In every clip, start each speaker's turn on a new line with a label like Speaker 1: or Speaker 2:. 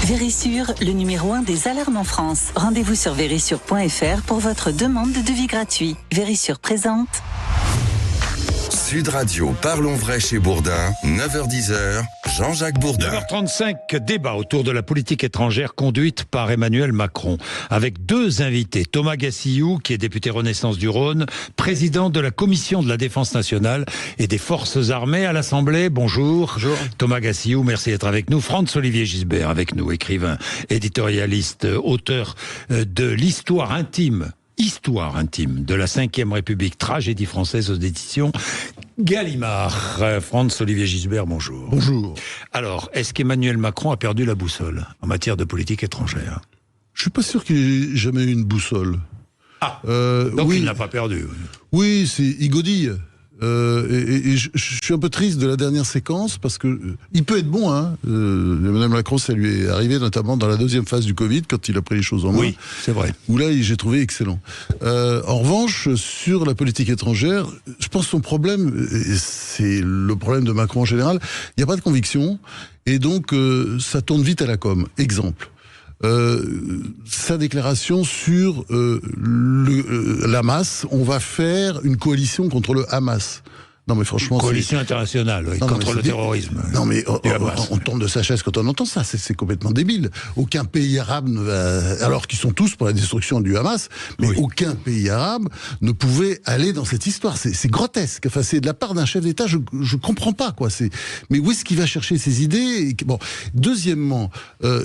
Speaker 1: Vérissure, le numéro 1 des alarmes en France. Rendez-vous sur vérissure.fr pour votre demande de devis gratuit. Vérissure présente.
Speaker 2: Sud Radio, parlons vrai chez Bourdin, 9h-10h, Jean-Jacques Bourdin.
Speaker 3: 9h35, débat autour de la politique étrangère conduite par Emmanuel Macron, avec deux invités. Thomas Gassillou, qui est député Renaissance du Rhône, président de la Commission de la Défense nationale et des Forces armées à l'Assemblée. Bonjour. Bonjour. Thomas Gassillou, merci d'être avec nous. Franz-Olivier Gisbert avec nous, écrivain, éditorialiste, auteur de l'Histoire intime de la Ve République, tragédie française aux éditions Gallimard. Franz-Olivier Gisbert, bonjour.
Speaker 4: Bonjour.
Speaker 3: Alors, est-ce qu'Emmanuel Macron a perdu la boussole en matière de politique étrangère ?
Speaker 4: Je suis pas sûr qu'il ait jamais eu une boussole.
Speaker 3: Donc
Speaker 4: oui.
Speaker 3: il n'a pas perdu.
Speaker 4: Oui, il godille. Et je suis un peu triste de la dernière séquence parce que il peut être bon, hein. Emmanuel Macron, ça lui est arrivé notamment dans la deuxième phase du Covid quand il a pris les choses en main.
Speaker 3: Oui, c'est vrai.
Speaker 4: Où là, j'ai trouvé excellent. En revanche, sur la politique étrangère, je pense que son problème, et c'est le problème de Macron en général, il n'y a pas de conviction et donc ça tourne vite à la com. Exemple. Sa déclaration sur l'Hamas, on va faire une coalition contre le Hamas. Non mais franchement,
Speaker 3: coalition internationale contre le terrorisme.
Speaker 4: Non mais on tombe de sa chaise quand on entend ça, c'est complètement débile. Aucun pays arabe ne va, alors qu'ils sont tous pour la destruction du Hamas, mais aucun pays arabe ne pouvait aller dans cette histoire. C'est grotesque. Enfin, c'est de la part d'un chef d'État, je comprends pas quoi. Mais où est-ce qu'il va chercher ses idées ? Bon. Deuxièmement,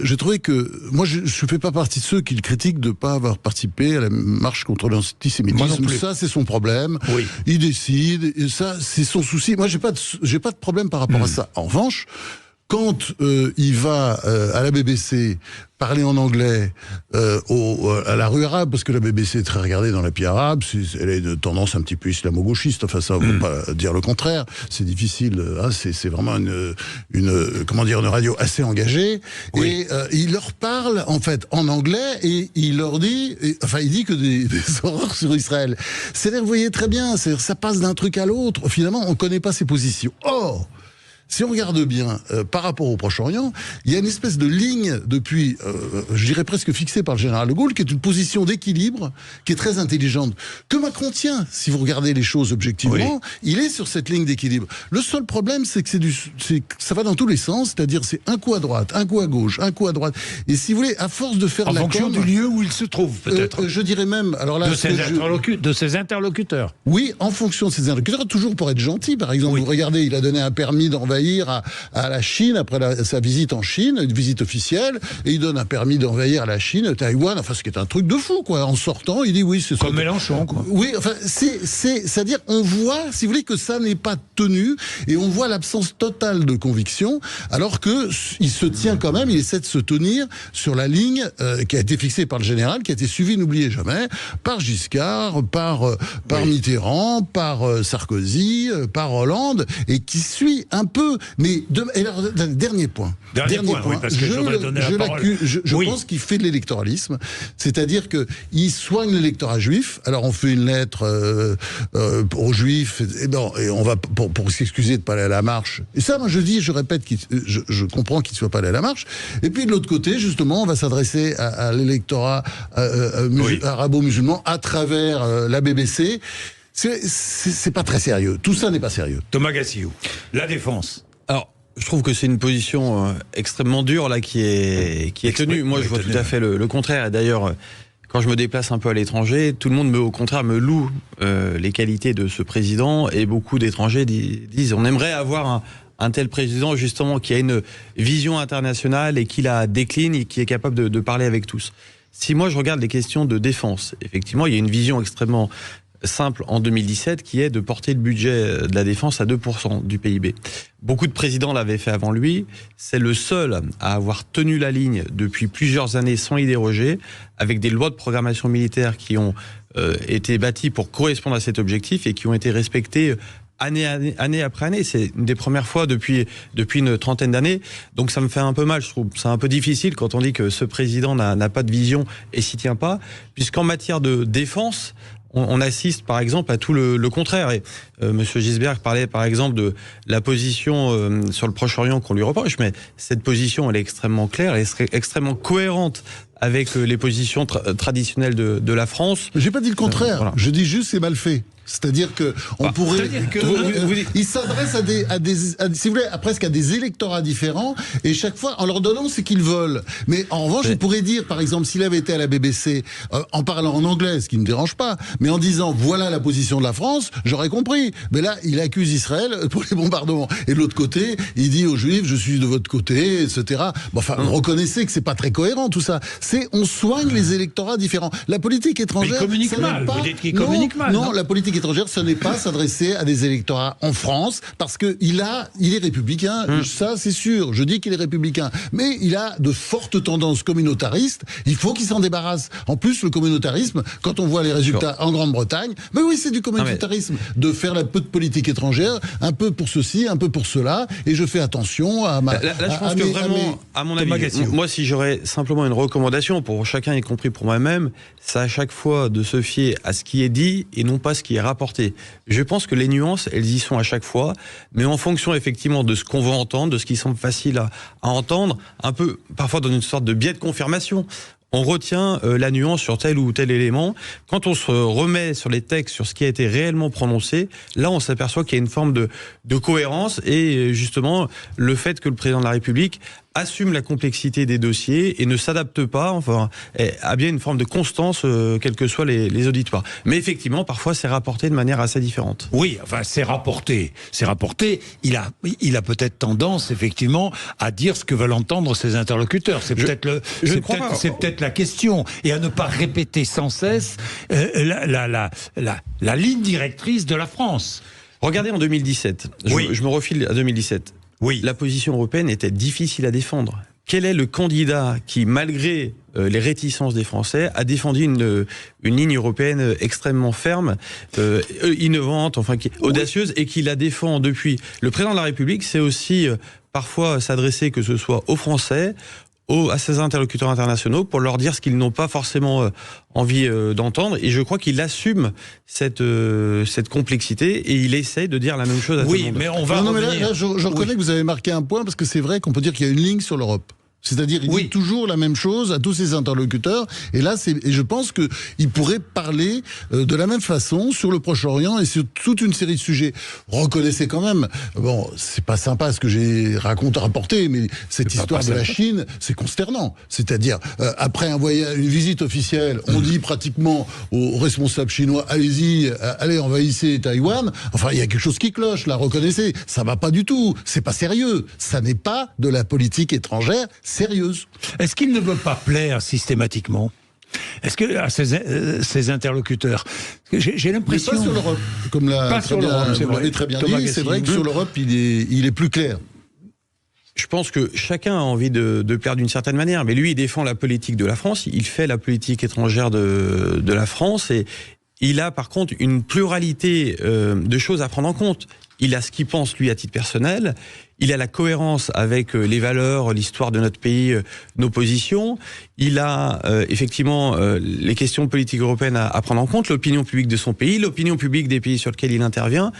Speaker 4: j'ai trouvé que moi je fais pas partie de ceux qui le critiquent de pas avoir participé à la marche contre l'antisémitisme. Ça c'est son problème. Oui. Il décide et ça c'est son souci. Moi, j'ai pas de problème par rapport à ça. En revanche, quand il va à la BBC parler en anglais à la rue arabe, parce que la BBC est très regardée dans la pays arabe, elle est de tendance un petit peu islamo-gauchiste, enfin ça, on ne peut pas dire le contraire, c'est difficile, hein, c'est vraiment une radio assez engagée, et il leur parle en fait en anglais, et il leur dit, il dit que des horreurs sur Israël. C'est-à-dire, vous voyez très bien, ça passe d'un truc à l'autre, finalement on ne connaît pas ses positions. Or, si on regarde bien par rapport au Proche-Orient, il y a une espèce de ligne depuis, je dirais presque fixée par le général de Gaulle, qui est une position d'équilibre, qui est très intelligente, que Macron tient. Si vous regardez les choses objectivement, il est sur cette ligne d'équilibre. Le seul problème, c'est que ça va dans tous les sens, c'est-à-dire c'est un coup à droite, un coup à gauche, un coup à droite. Et si vous voulez, à force de faire
Speaker 3: en fonction du lieu où il se trouve, peut-être.
Speaker 4: Je dirais même, alors là,
Speaker 3: de ses interlocuteurs.
Speaker 4: Oui, en fonction de ses interlocuteurs, toujours pour être gentil. Par exemple, vous regardez, il a donné un permis d'envahir à la Chine après sa visite en Chine, une visite officielle, et il donne un permis d'envahir la Chine, Taïwan, enfin ce qui est un truc de fou quoi. En sortant, il dit oui, c'est ça.
Speaker 3: Comme Mélenchon quoi.
Speaker 4: Oui, enfin c'est-à-dire on voit, si vous voulez, que ça n'est pas tenu et on voit l'absence totale de conviction, alors que il se tient quand même, il essaie de se tenir sur la ligne qui a été fixée par le général, qui a été suivie, n'oubliez jamais, par Giscard, par Mitterrand, par Sarkozy, par Hollande, et qui suit un peu. Mais dernier point.
Speaker 3: Dernier point, oui, parce que je voudrais donner la parole.
Speaker 4: Je pense qu'il fait de l'électoralisme, c'est-à-dire que il soigne l'électorat juif. Alors on fait une lettre aux juifs, et on va pour s'excuser de pas aller à la marche. Et ça, moi je répète, je comprends qu'il ne soit pas allé à la marche. Et puis de l'autre côté, justement, on va s'adresser à l'électorat arabo-musulman à travers la BBC. C'est pas très sérieux. Tout ça n'est pas sérieux.
Speaker 3: Thomas Gassillou, la défense.
Speaker 5: Alors, je trouve que c'est une position extrêmement dure là qui est tenue. Moi, je vois tout à fait le contraire. Et d'ailleurs, quand je me déplace un peu à l'étranger, tout le monde, au contraire, me loue les qualités de ce président. Et beaucoup d'étrangers disent on aimerait avoir un tel président, justement, qui a une vision internationale et qui la décline et qui est capable de parler avec tous. Si moi, je regarde les questions de défense, effectivement, il y a une vision extrêmement simple en 2017 qui est de porter le budget de la défense à 2% du PIB. Beaucoup de présidents l'avaient fait avant lui. C'est le seul à avoir tenu la ligne depuis plusieurs années sans y déroger, avec des lois de programmation militaire qui ont été bâties pour correspondre à cet objectif et qui ont été respectées année après année. C'est une des premières fois depuis une trentaine d'années. Donc ça me fait un peu mal, je trouve. C'est un peu difficile quand on dit que ce président n'a pas de vision et s'y tient pas, puisqu'en matière de défense, on assiste par exemple à tout le contraire. Et Monsieur Gisbert parlait par exemple de la position sur le Proche-Orient qu'on lui reproche, mais cette position elle est extrêmement claire, elle est extrêmement cohérente avec les positions traditionnelles de la France.
Speaker 4: J'ai pas dit le contraire.
Speaker 5: Voilà.
Speaker 4: Je dis juste c'est mal fait. C'est-à-dire que on pourrait. Il s'adresse si vous voulez, presque à des électorats différents, et chaque fois en leur donnant ce qu'ils veulent. Mais en revanche, on pourrait dire, par exemple, s'il avait été à la BBC en parlant en anglais, ce qui ne dérange pas, mais en disant voilà la position de la France, j'aurais compris. Mais là, il accuse Israël pour les bombardements, et de l'autre côté, il dit aux Juifs je suis de votre côté, etc. Bon, enfin, reconnaissez que c'est pas très cohérent tout ça. On soigne les électorats différents. La politique étrangère.
Speaker 3: Mais il communique mal. Vous dites qu'il communique mal.
Speaker 4: Non, la politique étrangère, ce n'est pas s'adresser à des électorats en France, parce que il est républicain, ça c'est sûr, je dis qu'il est républicain, mais il a de fortes tendances communautaristes, il faut qu'il s'en débarrasse. En plus, le communautarisme, quand on voit les résultats en Grande-Bretagne, mais oui, c'est du communautarisme, de faire un peu de politique étrangère, un peu pour ceci, un peu pour cela, et je fais attention à ma...
Speaker 5: Là, je pense que vraiment, à mon avis, moi, si j'aurais simplement une recommandation pour chacun, y compris pour moi-même, c'est à chaque fois de se fier à ce qui est dit et non pas ce qui est rapporté. Je pense que les nuances, elles y sont à chaque fois, mais en fonction effectivement de ce qu'on veut entendre, de ce qui semble facile à entendre, un peu parfois dans une sorte de biais de confirmation. On retient la nuance sur tel ou tel élément. Quand on se remet sur les textes, sur ce qui a été réellement prononcé, là on s'aperçoit qu'il y a une forme de cohérence, et justement le fait que le président de la République assume la complexité des dossiers et ne s'adapte pas, enfin, a bien une forme de constance, quels que soient les auditoires. Mais effectivement, parfois, c'est rapporté de manière assez différente.
Speaker 3: Oui, enfin, c'est rapporté. C'est rapporté. Il a peut-être tendance, effectivement, à dire ce que veulent entendre ses interlocuteurs. C'est peut-être la question. Et à ne pas répéter sans cesse la ligne directrice de la France.
Speaker 5: Regardez en 2017. Je me refile à 2017.
Speaker 3: Oui.
Speaker 5: La position européenne était difficile à défendre. Quel est le candidat qui, malgré les réticences des Français, a défendu une ligne européenne extrêmement ferme, innovante, enfin audacieuse, et qui la défend depuis? Le président de la République, c'est aussi parfois s'adresser, que ce soit aux Français, à ses interlocuteurs internationaux, pour leur dire ce qu'ils n'ont pas forcément envie d'entendre, et je crois qu'il assume cette complexité, et il essaie de dire la même chose à tout le monde.
Speaker 3: Oui, mais on va revenir.
Speaker 4: Là, je reconnais que vous avez marqué un point, parce que c'est vrai qu'on peut dire qu'il y a une ligne sur l'Europe. C'est-à-dire, il dit toujours la même chose à tous ses interlocuteurs. Et là, et je pense que il pourrait parler de la même façon sur le Proche-Orient et sur toute une série de sujets. Reconnaissez quand même, bon, c'est pas sympa ce que j'ai rapporté, mais cette histoire de la Chine, c'est consternant. C'est-à-dire, après une visite officielle, on dit pratiquement aux responsables chinois, allez-y, allez, envahissez Taïwan. Enfin, il y a quelque chose qui cloche, là, reconnaissez. Ça va pas du tout. C'est pas sérieux. Ça n'est pas de la politique étrangère sérieuse.
Speaker 3: Est-ce qu'il ne veut pas plaire systématiquement? Est-ce que à ses interlocuteurs, j'ai l'impression...
Speaker 4: Mais pas sur l'Europe, comme vous l'avez très bien dit, c'est vrai que sur l'Europe, il est plus clair.
Speaker 5: Je pense que chacun a envie de plaire d'une certaine manière, mais lui, il défend la politique de la France, il fait la politique étrangère de la France, et il a par contre une pluralité de choses à prendre en compte. Il a ce qu'il pense, lui, à titre personnel. Il a la cohérence avec les valeurs, l'histoire de notre pays, nos positions. Il a effectivement les questions politiques européennes à prendre en compte, l'opinion publique de son pays, l'opinion publique des pays sur lesquels il intervient.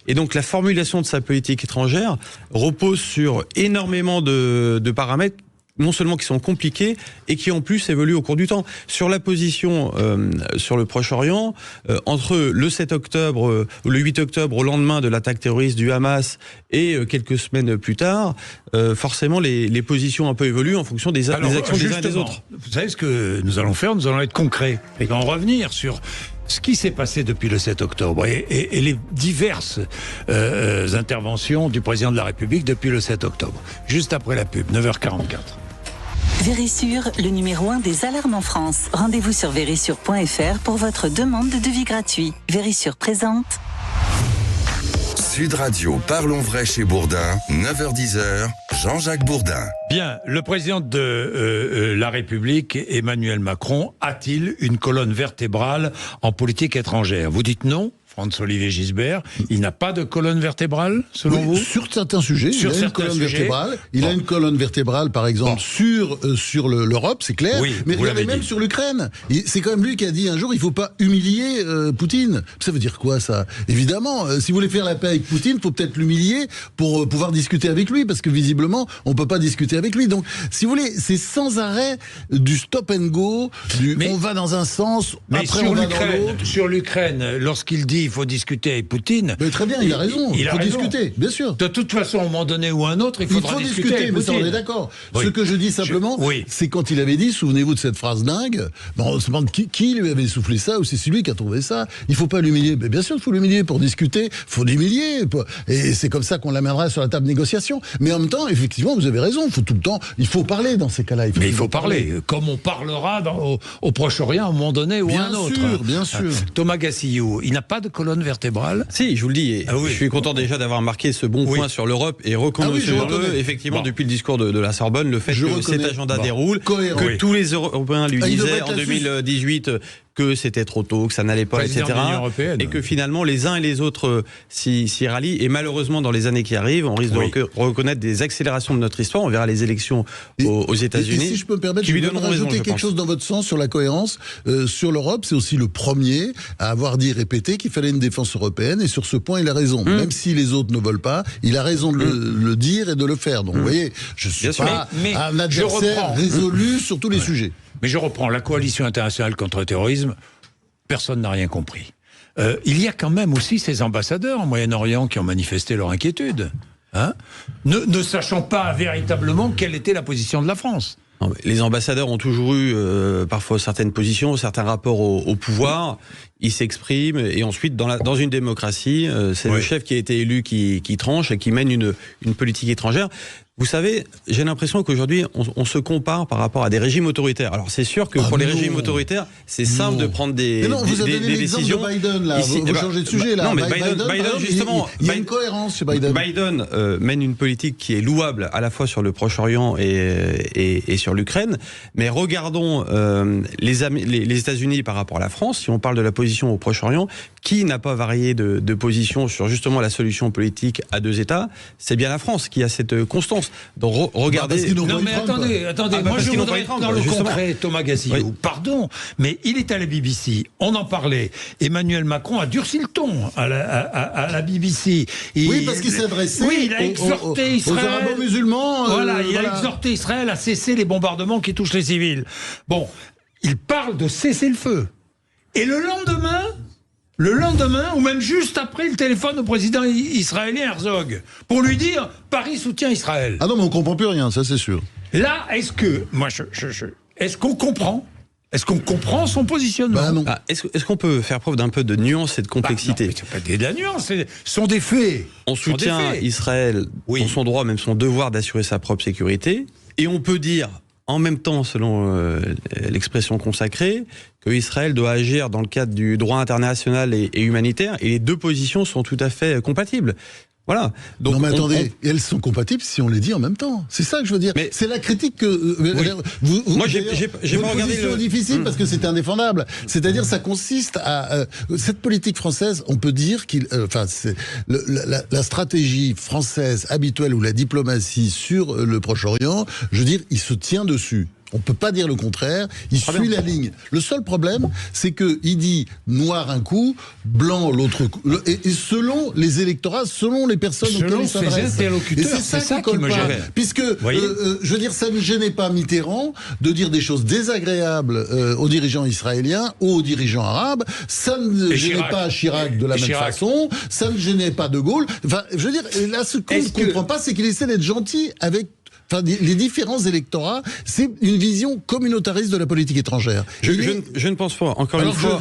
Speaker 5: Et donc la formulation de sa politique étrangère repose sur énormément de paramètres, non seulement qui sont compliqués, et qui en plus évoluent au cours du temps. Sur la position sur le Proche-Orient, entre le 7 octobre ou le 8 octobre, au lendemain de l'attaque terroriste du Hamas, et quelques semaines plus tard, forcément les positions un peu évoluent en fonction des actions des uns et des autres.
Speaker 3: Vous savez ce que nous allons faire? Nous allons être concrets et en revenir sur ce qui s'est passé depuis le 7 octobre et les diverses interventions du président de la République depuis le 7 octobre. Juste après la pub, 9h44.
Speaker 1: Vérissure, le numéro 1 des alarmes en France. Rendez-vous sur vérissure.fr pour votre demande de devis gratuit. Vérissure présente.
Speaker 2: Sud Radio, parlons vrai chez Bourdin, 9h-10h, Jean-Jacques Bourdin.
Speaker 3: Bien, le président de la République, Emmanuel Macron, a-t-il une colonne vertébrale en politique étrangère? Vous dites non, François-Olivier Gisbert, il n'a pas de colonne vertébrale, selon vous ?
Speaker 4: Sur certains sujets,
Speaker 3: Sur
Speaker 4: il a une
Speaker 3: certains
Speaker 4: colonne
Speaker 3: sujets.
Speaker 4: vertébrale. Il a une colonne vertébrale, par exemple, sur l'Europe, c'est clair.
Speaker 3: Oui,
Speaker 4: mais
Speaker 3: vous
Speaker 4: regardez
Speaker 3: l'avez
Speaker 4: même
Speaker 3: dit.
Speaker 4: sur l'Ukraine. C'est quand même lui qui a dit un jour, il faut pas humilier Poutine. Ça veut dire quoi, ça ? Évidemment, si vous voulez faire la paix avec Poutine, faut peut-être l'humilier pour pouvoir discuter avec lui, parce que visiblement, on peut pas discuter avec lui. Donc, si vous voulez, c'est sans arrêt du stop and go, on va dans un sens,
Speaker 3: Mais
Speaker 4: après
Speaker 3: sur
Speaker 4: on va dans l'autre.
Speaker 3: sur l'Ukraine, lorsqu'il dit il faut discuter avec Poutine...
Speaker 4: Mais très bien, il a raison. Il faut discuter, bien sûr.
Speaker 3: De toute façon, à un moment donné ou à un autre, il
Speaker 4: Il
Speaker 3: faudra
Speaker 4: faut
Speaker 3: discuter
Speaker 4: discuter,
Speaker 3: avec
Speaker 4: mais ça, on
Speaker 3: Poutine.
Speaker 4: est d'accord.
Speaker 3: Oui.
Speaker 4: Ce que je dis simplement, c'est quand il avait dit, souvenez-vous de cette phrase dingue, on se demande qui lui avait soufflé ça, ou c'est lui qui a trouvé ça. Il faut pas l'humilier. Mais bien sûr, il faut l'humilier pour discuter. Faut l'humilier. Et c'est comme ça qu'on l'amènera sur la table de négociation. Mais en même temps, effectivement, vous avez raison. Faut tout le temps, il faut parler dans ces cas-là.
Speaker 3: Mais il faut parler, comme on parlera au Proche-Orient à un moment donné ou à un autre.
Speaker 4: Bien sûr.
Speaker 3: Thomas Gassillou, il n'a pas de colonne vertébrale ?
Speaker 5: Si, je vous le dis. Je suis content déjà d'avoir marqué ce bon point sur l'Europe et reconnaissons-le, effectivement, depuis le discours de la Sorbonne, le fait que cet agenda déroule, que tous les Européens lui disaient en 2018 que c'était trop tôt, que ça n'allait pas, etc. Et que finalement, les uns et les autres s'y rallient. Et malheureusement, dans les années qui arrivent, on risque de reconnaître des accélérations de notre histoire. On verra les élections aux États-Unis.
Speaker 4: Et si je peux me permettre, je vais rajouter quelque chose dans votre sens sur la cohérence. Sur l'Europe, c'est aussi le premier à avoir dit, répété, qu'il fallait une défense européenne. Et sur ce point, il a raison. Même si les autres ne veulent pas, il a raison de le dire et de le faire. Donc, vous voyez, je suis pas un adversaire résolu sur tous les sujets.
Speaker 3: Mais je reprends, la coalition internationale contre le terrorisme, personne n'a rien compris. Il y a quand même aussi ces ambassadeurs en Moyen-Orient qui ont manifesté leur inquiétude, ne sachant pas véritablement quelle était la position de la France.
Speaker 5: Non, les ambassadeurs ont toujours eu parfois certaines positions, certains rapports au pouvoir. Ils s'expriment et ensuite, dans une démocratie, c'est le chef qui a été élu qui tranche et qui mène une politique étrangère. Vous savez, j'ai l'impression qu'aujourd'hui, on se compare par rapport à des régimes autoritaires. Alors, c'est sûr que pour les régimes autoritaires, c'est simple de prendre des décisions.
Speaker 4: De Biden, là. Vous changez de sujet, là.
Speaker 5: Non, mais Biden justement,
Speaker 4: il y a une cohérence chez Biden.
Speaker 5: Biden mène une politique qui est louable à la fois sur le Proche-Orient et sur l'Ukraine. Mais regardons les États-Unis par rapport à la France. Si on parle de la position au Proche-Orient, qui n'a pas varié de position sur justement la solution politique à deux États? C'est bien la France qui a cette constance. Donc regardez.
Speaker 3: Non mais attendez, moi je voudrais dans le concret, Thomas Gassillou, pardon, mais il est à la BBC, on en parlait. Emmanuel Macron a durci le ton à la BBC.
Speaker 4: Oui, parce qu'il s'adressait
Speaker 3: il a exhorté Israël,
Speaker 4: aux arabo-musulmans.
Speaker 3: Il a exhorté Israël à cesser les bombardements qui touchent les civils. Bon, il parle de cesser le feu. Et le lendemain, ou même juste après, il téléphone au président israélien Herzog pour lui dire « Paris soutient Israël ».
Speaker 4: Ah non, mais on comprend plus rien, ça c'est sûr.
Speaker 3: Là, est-ce qu'on comprend ? Est-ce qu'on comprend son positionnement ?
Speaker 4: Non.
Speaker 5: Est-ce qu'on peut faire preuve d'un peu de nuance et de complexité ?
Speaker 3: Non, c'est pas de la nuance, ce sont des faits.
Speaker 5: On soutient Israël pour son droit, même son devoir d'assurer sa propre sécurité, et on peut dire en même temps, selon l'expression consacrée, que Israël doit agir dans le cadre du droit international et humanitaire, et les deux positions sont tout à fait compatibles. Voilà. Donc
Speaker 4: non mais attendez, elles sont compatibles si on les dit en même temps. C'est ça que je veux dire. Mais c'est la critique que
Speaker 5: moi j'ai pas regardé
Speaker 4: le difficile parce que c'est indéfendable. C'est-à-dire ça consiste à cette politique française, on peut dire la stratégie française habituelle ou la diplomatie sur le Proche-Orient, je veux dire, il se tient dessus. On peut pas dire le contraire, il suit la ligne. Le seul problème, c'est que il dit noir un coup, blanc l'autre coup, et selon les électorats, selon les personnes auxquelles il s'adresse.
Speaker 3: Et c'est ça qui me gêne.
Speaker 4: Puisque, je veux dire, ça ne gênait pas Mitterrand de dire des choses désagréables aux dirigeants israéliens ou aux dirigeants arabes. Ça ne gênait pas Chirac de la même façon. Ça ne gênait pas De Gaulle. Enfin, je veux dire, là, ce qu'on ne comprend pas, c'est qu'il essaie d'être gentil avec les différents électorats, c'est une vision communautariste de la politique étrangère.
Speaker 5: Je ne pense pas. Encore une fois,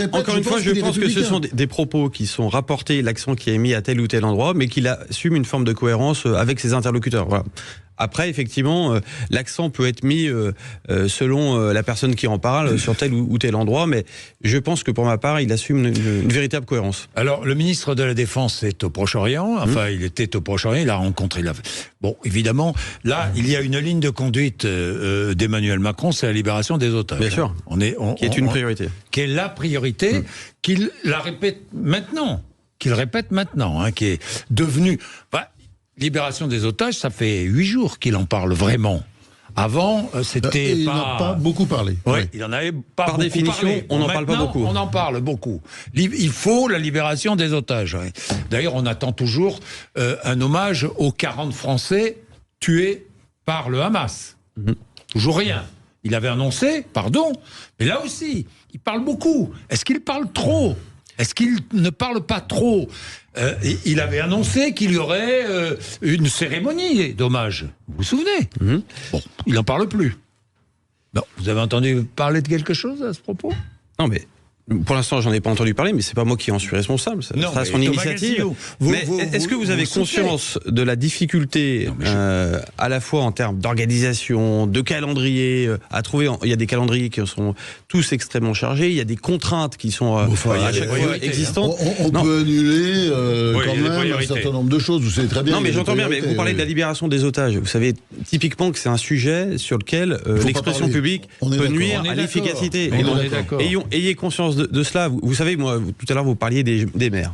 Speaker 5: je pense que ce sont des propos qui sont rapportés, l'accent qui est mis à tel ou tel endroit, mais qu'il assume une forme de cohérence avec ses interlocuteurs. Voilà. Après, effectivement, l'accent peut être mis selon la personne qui en parle sur tel ou tel endroit, mais je pense que pour ma part, il assume une véritable cohérence.
Speaker 3: Alors, le ministre de la Défense est au Proche-Orient, il était au Proche-Orient, il a rencontré Bon, évidemment, là, il y a une ligne de conduite d'Emmanuel Macron, c'est la libération des otages.
Speaker 5: Bien sûr, qui est une priorité.
Speaker 3: Qui est la priorité, qu'il la répète maintenant. qu'il répète maintenant, hein, qui est devenu... libération des otages, ça fait 8 jours qu'il en parle vraiment. Avant, c'était
Speaker 4: il n'en a pas beaucoup parlé.
Speaker 3: Oui, il en avait pas
Speaker 5: Par
Speaker 3: beaucoup
Speaker 5: définition,
Speaker 3: parlé.
Speaker 5: on n'en parle pas beaucoup.
Speaker 3: On en parle beaucoup. Il faut la libération des otages. Ouais. D'ailleurs, on attend toujours un hommage aux 40 Français tués par le Hamas. Toujours rien. Il avait annoncé, pardon, mais là aussi, il parle beaucoup. Est-ce qu'il parle trop ? Est-ce qu'il ne parle pas trop ? Il avait annoncé qu'il y aurait une cérémonie d'hommage. Vous vous souvenez ? Bon, il n'en parle plus. Non, vous avez entendu parler de quelque chose à ce propos ?
Speaker 5: Non, mais pour l'instant, j'en ai pas entendu parler, mais c'est pas moi qui en suis responsable. Ça sera son initiative. Est-ce que vous avez conscience de la difficulté, à la fois en termes d'organisation, de calendrier, à trouver? Il y a des calendriers qui sont tous extrêmement chargés. Il y a des contraintes qui sont à chaque fois existantes.
Speaker 4: On peut annuler quand même un certain nombre de choses. Vous savez très bien.
Speaker 5: Non, mais j'entends bien. Mais vous parlez de la libération des otages. Vous savez typiquement que c'est un sujet sur lequel l'expression publique peut nuire à l'efficacité. Ayez conscience de cela. Vous savez, moi, tout à l'heure, vous parliez des maires.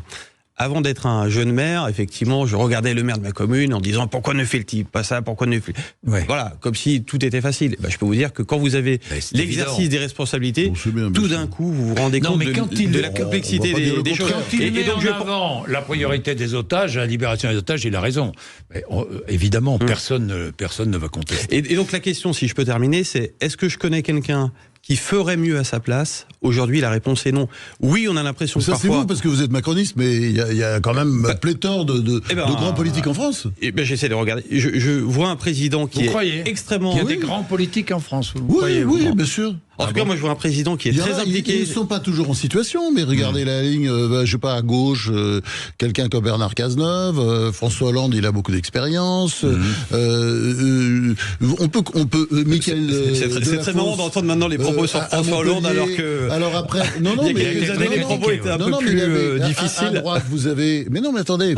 Speaker 5: Avant d'être un jeune maire, effectivement, je regardais le maire de ma commune en disant pourquoi ne fait-il pas ça, pourquoi ne fait... Voilà, comme si tout était facile. Je peux vous dire que quand vous avez l'exercice des responsabilités, tout d'un coup, vous vous rendez compte de la complexité des choses.
Speaker 3: Quand il met en avant la priorité des otages, la libération des otages, il a raison. Mais évidemment, personne ne va contester.
Speaker 5: Et donc la question, si je peux terminer, c'est est-ce que je connais quelqu'un qui ferait mieux à sa place? Aujourd'hui, la réponse est non. Oui, on a l'impression que parfois...
Speaker 4: c'est vous, parce que vous êtes macroniste, mais il y a quand même pléthore de grands politiques en France.
Speaker 5: J'essaie de regarder. Je vois un président qui est extrêmement...
Speaker 3: Il y a des grands politiques en France.
Speaker 4: Oui, bien sûr.
Speaker 5: En tout cas, moi, je vois un président qui est très impliqué.
Speaker 4: Ils ne sont pas toujours en situation, mais regardez la ligne, je sais pas, à gauche, quelqu'un comme Bernard Cazeneuve, François Hollande, il a beaucoup d'expérience. On peut, Michael.
Speaker 5: C'est très marrant d'entendre maintenant les propos sur François Hollande, alors que.
Speaker 4: Alors après,
Speaker 5: il y a quelques années, les propos étaient un peu plus difficiles.
Speaker 4: À droite, vous avez. Mais non, mais attendez,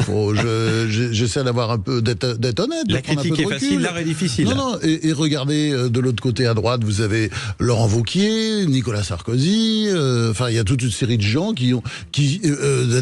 Speaker 4: j'essaie d'avoir un peu d'être honnête.
Speaker 5: La critique est facile, l'art est difficile.
Speaker 4: Non, et regardez de l'autre côté à droite, vous avez Laurent Wauquiez, Nicolas Sarkozy, enfin il y a toute une série de gens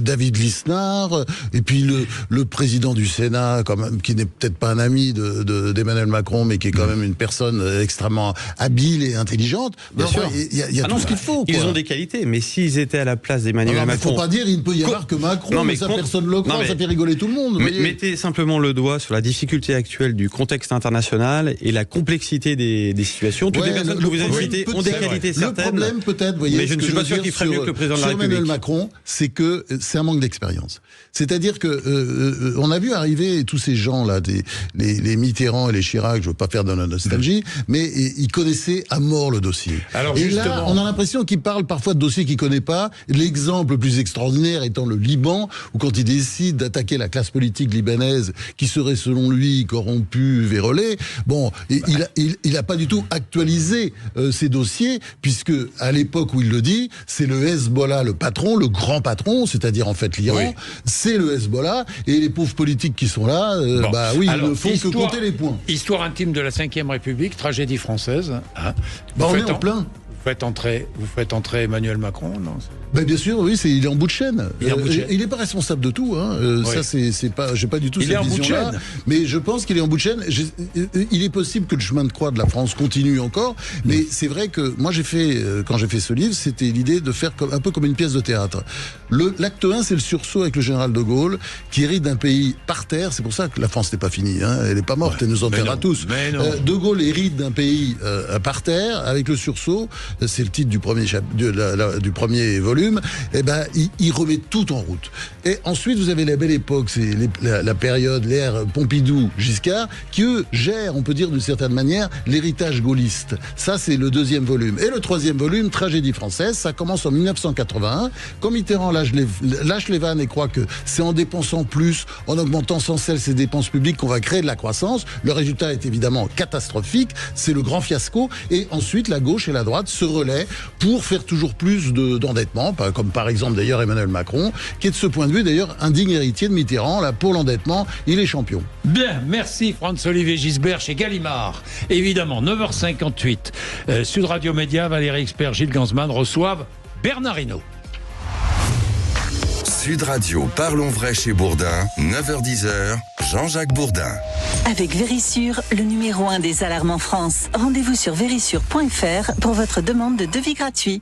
Speaker 4: David Lisnard, et puis le président du Sénat, quand même, qui n'est peut-être pas un ami d'Emmanuel Macron, mais qui est quand même une personne extrêmement habile et intelligente. Bien sûr, il y a tout ce qu'il faut.
Speaker 5: Ils ont des qualités, mais s'ils étaient à la place d'Emmanuel Macron,
Speaker 4: il ne faut pas dire il ne peut y avoir que Macron, mais ça personne ne le croit, ça fait rigoler tout le monde.
Speaker 5: Mettez simplement le doigt sur la difficulté actuelle du contexte international et la complexité des situations. Toutes les personnes que vous avez citées ont des qualités certaines.
Speaker 4: Le problème peut-être, voyez,
Speaker 5: mais je ne suis pas sûr qu'il ferait mieux que le président de la République.
Speaker 4: Emmanuel Macron, c'est que c'est un manque d'expérience. C'est-à-dire que on a vu arriver tous ces gens là, les Mitterrand et les Chirac, je veux pas faire de la nostalgie, mais ils connaissaient à mort le dossier.
Speaker 3: Alors,
Speaker 4: et là, on a l'impression qu'il parle parfois de dossiers qu'il connaît pas. L'exemple le plus extraordinaire étant le Liban, où quand il décide d'attaquer la classe politique libanaise, qui serait selon lui corrompue, vérolée, bon, il a pas du tout actualisé ces dossiers, puisque à l'époque où il le dit, c'est le Hezbollah, le patron, le grand patron, c'est-à-dire en fait l'Iran, c'est le Hezbollah, et les pauvres politiques qui sont là, alors, ils ne font que compter les points.
Speaker 3: Histoire intime de la Ve République, tragédie française. Hein.
Speaker 4: On est en plein.
Speaker 3: Vous faites entrer Emmanuel Macron, non?
Speaker 4: Bien sûr, oui, il est en bout de chaîne. Il n'est pas responsable de tout. Ça, c'est pas. J'ai pas du tout cette vision-là. Mais je pense qu'il est en bout de chaîne. Il est possible que le chemin de croix de la France continue encore. Mais c'est vrai que moi, quand j'ai fait ce livre, c'était l'idée de faire un peu comme une pièce de théâtre. L'acte 1, c'est le sursaut avec le général de Gaulle, qui hérite d'un pays par terre. C'est pour ça que la France n'est pas finie. Elle n'est pas morte. Elle nous enterrera tous. De Gaulle hérite d'un pays par terre avec le sursaut. C'est le titre du du premier volume. Il remet tout en route. Et ensuite, vous avez la belle époque, c'est la période, l'ère Pompidou-Giscard, qui eux gèrent, on peut dire d'une certaine manière, l'héritage gaulliste. Ça, c'est le deuxième volume. Et le troisième volume, Tragédie française, ça commence en 1981. Quand Mitterrand lâche les vannes et croit que c'est en dépensant plus, en augmentant sans cesse ses dépenses publiques qu'on va créer de la croissance. Le résultat est évidemment catastrophique. C'est le grand fiasco. Et ensuite, la gauche et la droite se relaient pour faire toujours plus d'endettement, comme par exemple d'ailleurs Emmanuel Macron, qui est de ce point de vue d'ailleurs un digne héritier de Mitterrand. Là, pour l'endettement, il est champion.
Speaker 3: Bien, merci Franz-Olivier Gisbert chez Gallimard. Évidemment, 9h58, Sud Radio Média, Valérie Expert, Gilles Gansman reçoivent Bernard Hinault.
Speaker 2: Sud Radio, parlons vrai chez Bourdin, 9h-10h, Jean-Jacques Bourdin.
Speaker 1: Avec Vérissure, le numéro 1 des alarmes en France. Rendez-vous sur vérissure.fr pour votre demande de devis gratuit.